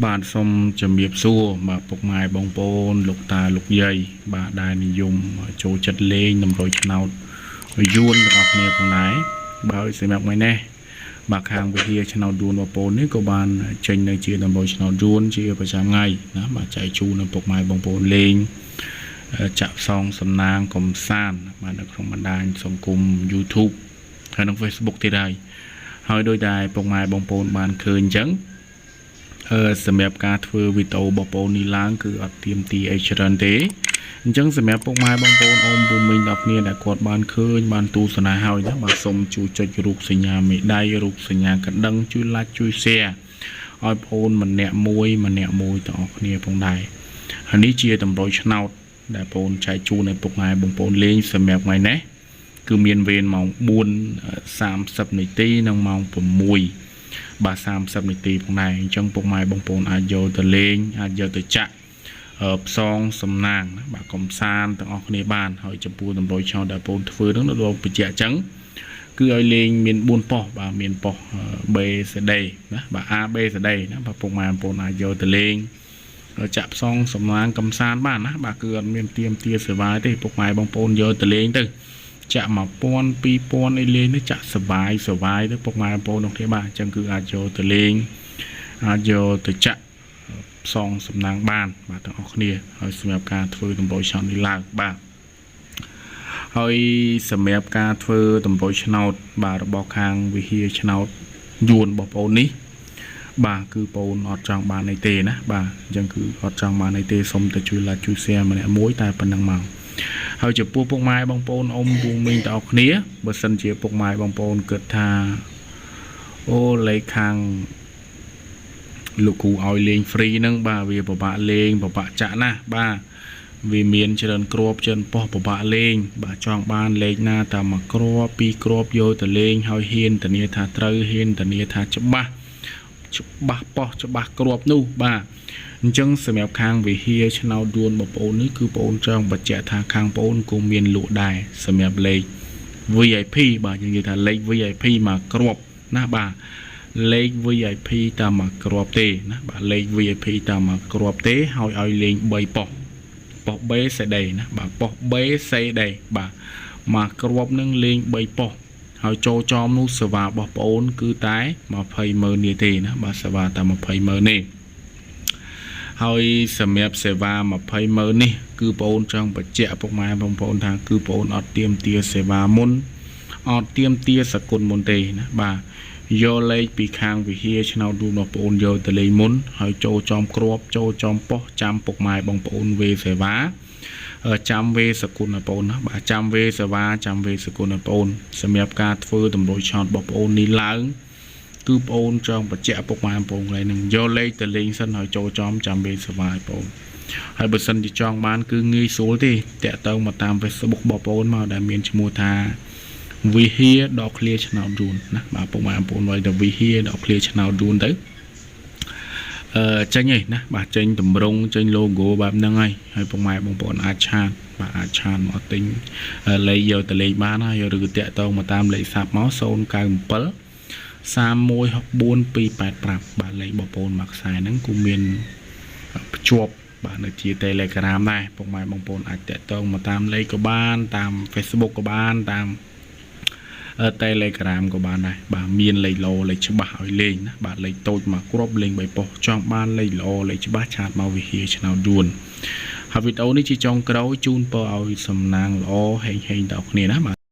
បាទសូមជំរាបសួរបាទពុកម៉ែបងប្អូនលោកតាលោកយាយបាទដែលនិយមចូលចិត្តលេងតម្រុយឆ្នោតយួនទាំងអស់គ្នាផងដែរបើសម្រាប់ថ្ងៃនេះបាទខាងវិទ្យាឆ្នោតយួនបងប្អូននេះក៏បានចេញនៅជាតម្រុយឆ្នោតយួនជាប្រចាំថ្ងៃណាបាទចែកជូនដល់ពុកម៉ែបងប្អូនលេងចាក់ផ្សងសំណាងកំសាន្តបាទនៅក្នុងបណ្ដាញសង្គម YouTube ហើយនិង Facebook ទៀតហើយដោយតែពុកម៉ែបងប្អូនបានឃើញអញ្ចឹងសម្រាប់ការធ្វើវីដេអូបងប្អូននេះឡើងគឺអត់ទៀមទីអីច្រើនទេអញ្ចឹងសម្រាប់ពុកម៉ែបងប្អូនអូនពូមីងដល់គ្នាដែលគាត់បានឃើញបានទស្សនាហើយណាបាទសូមជួយចុចរូបសញ្ញាមេដៃរូបសញ្ញាកណ្ដឹងជួយ like ជួយ share ឲ្យបងប្អូនម្នាក់មួយទាំងអស់គ្នាផងដែរហើយនេះជាតម្រុយឆ្នោតដែលបងប្អូនចែកជូនឲ្យពុកម៉ែបងប្អូនលេងសម្រាប់ថ្ងៃនេះគឺមានវេនម៉ោង 4:30 នាទីនិងម៉ោង 6 បាទ30 នាទីផងដែរអញ្ចឹងពុកម៉ែបងប្អូនអាចយកទៅលេងអាចយកទៅចាក់ផ្សងសំណាងណាបាទកំសាន្តទាំងអស់គ្នាបានហើយចំពោះតម្រុយឆ្នោតដែលបងប្អូនធ្វើនឹងដល់បញ្ជាក់អញ្ចឹងគឺឲ្យលេងមាន4ប៉ុស្តិ៍បាទមានប៉ុស្តិ៍ B C D ណាបាទ A B C D ណាបាទពុកម៉ែបងប្អូនអាចយកទៅលេងចាក់ផ្សងសំណាងកំសាន្តបានណាបាទគឺអត់មានទៀមទាសេវាទេពុកម៉ែបងប្អូនយកទៅលេងទៅចាក់ 1000 2000 អីលេងទៅចាក់សវាយទៅពុកម៉ែបងប្អូននោះទេបាទអញ្ចឹងគឺអាចយកទៅលេងអាចយកទៅចាក់ផ្សងសំណាងបានបាទទាំងអស់គ្នាហើយសម្រាប់ការធ្វើតម្រុយឆ្នោតនេះឡើងបាទហើយសម្រាប់ការធ្វើតម្រុយឆ្នោតបាទរបស់ខាងវិហារឆ្នោតយួនបងប្អូននេះបាទគឺបងប្អូនអត់ចង់បានអីទេណាបាទអញ្ចឹងគឺអត់ចង់បានអីទេសូមតែជួយ like ជួយ share ម្នាក់មួយតែប៉ុណ្្នឹងមកហើយចំពោះពុកម៉ែបងប្អូនអ៊ំពូមីងទាំងអស់គ្នាបើសិនជាពុកម៉ែបងប្អូនគិតថាអូលេខខាងលោកគ្រូឲ្យលេង free ហ្នឹងបាទវាពិបាកលេងពិបាកចាក់ណាបាទវាមានច្រើនគ្រាប់ច្រើនប៉ុស្តិ៍ពិបាកលេងបាទចង់បានលេខណាតែមួយគ្រាប់ពីរគ្រាប់យកទៅលេងហើយហ៊ានធានាថាត្រូវហ៊ានធានាថាច្បាស់ប៉ុស្តិ៍ច្បាស់គ្រាប់នោះបាទអញ្ចឹងសម្រាប់ខាងវិហារឆ្នោតយួនបងប្អូននេះគឺបងប្អូនចង់បញ្ជាក់ថាខាងបងប្អូនក៏មានលក់ដែរសម្រាប់លេខ VIP បាទយើងនិយាយថាលេខ VIP មកគ្រាប់ណាបាទលេខ VIP តាមមកគ្រាប់ទេណាបាទលេខ VIP តាមមកគ្រាប់ទេហើយឲ្យលេង3ប៉ុស្តិ៍ប៉ុស្តិ៍ B C D ណាបាទប៉ុស្តិ៍ B C D បាទមកគ្រាប់នឹងលេង3ប៉ុស្តិ៍ហើយចូលចំនោះសេវារបស់បងប្អូនគឺតែ20,000នេះទេណាបាទសេវាតែ20,000នេះហើយសម្រាប់សេវា20,000នេះគឺបងប្អូនចង់បញ្ជាក់ពុកម៉ែបងប្អូនថាគឺបងប្អូនអត់ទៀមទាសេវាមុនអត់ទៀមទាសគុណមុនទេណាបាទយកលេខពីខាងវិហារឆ្នោតយួនបងប្អូនយកទៅលេងមុនហើយចូលចំគ្រាប់ចូលចំប៉ុស្តិ៍ចាំពុកម៉ែបងប្អូនវេសេវាចាំវេសគុណបងប្អូនណាបាទចាំវេសេវាចាំវេសគុណបងប្អូនសម្រាប់ការធ្វើតម្រុយឆ្នោតបងប្អូននេះឡើងគឺបងប្អូនចង់បញ្ជាក់ពុកម៉ែបងប្អូនឡើយនឹងយកលេខទៅលេងសិនហើយចូលចំចាំវេសេវាបងប្អូនហើយបើសិនជាចង់បានគឺងាយស្រួលទេតាក់ទងមកតាម Facebook បងប្អូនមកដែលមានឈ្មោះថាវិហារដកឃ្លាឆ្នោតយួនណាបាទពុកម៉ែបងប្អូនឲ្យតែវិហារដកឃ្លាឆ្នោតយួនទៅចេញហើយណាបាទចេញតម្រង់ចេញ logo បែបហ្នឹងហើយពុកម៉ែបងប្អូនអាចឆាតបាទអាចឆាតមកទិញលេខយកទៅលេខបានហើយឬតាក់ទងមកតាមលេខសាប់មក097 3164 285បាទលេខបងប្អូនមួយខ្សែហ្នឹងគឺមានភ្ជាប់បាទនៅជា Telegram ដែរពុកម៉ែបងប្អូនអាចតាក់ទងមកតាមលេខក៏បានតាម Facebook ក៏បានតាម Telegram ក៏បានដែរបាទមានលេខល្អលេខច្បាស់ឲ្យលេងណាបាទលេខតូចមកគ្រាប់លេង3ប៉ុស្តិ៍ចង់បានលេខល្អលេខច្បាស់ឆាតមកវិហារឆ្នោតយួនហើយវីដេអូនេះជាចុងក្រោយជូនពរឲ្យសំណាងល្អហេងៗដល់គ្នាណាបាទ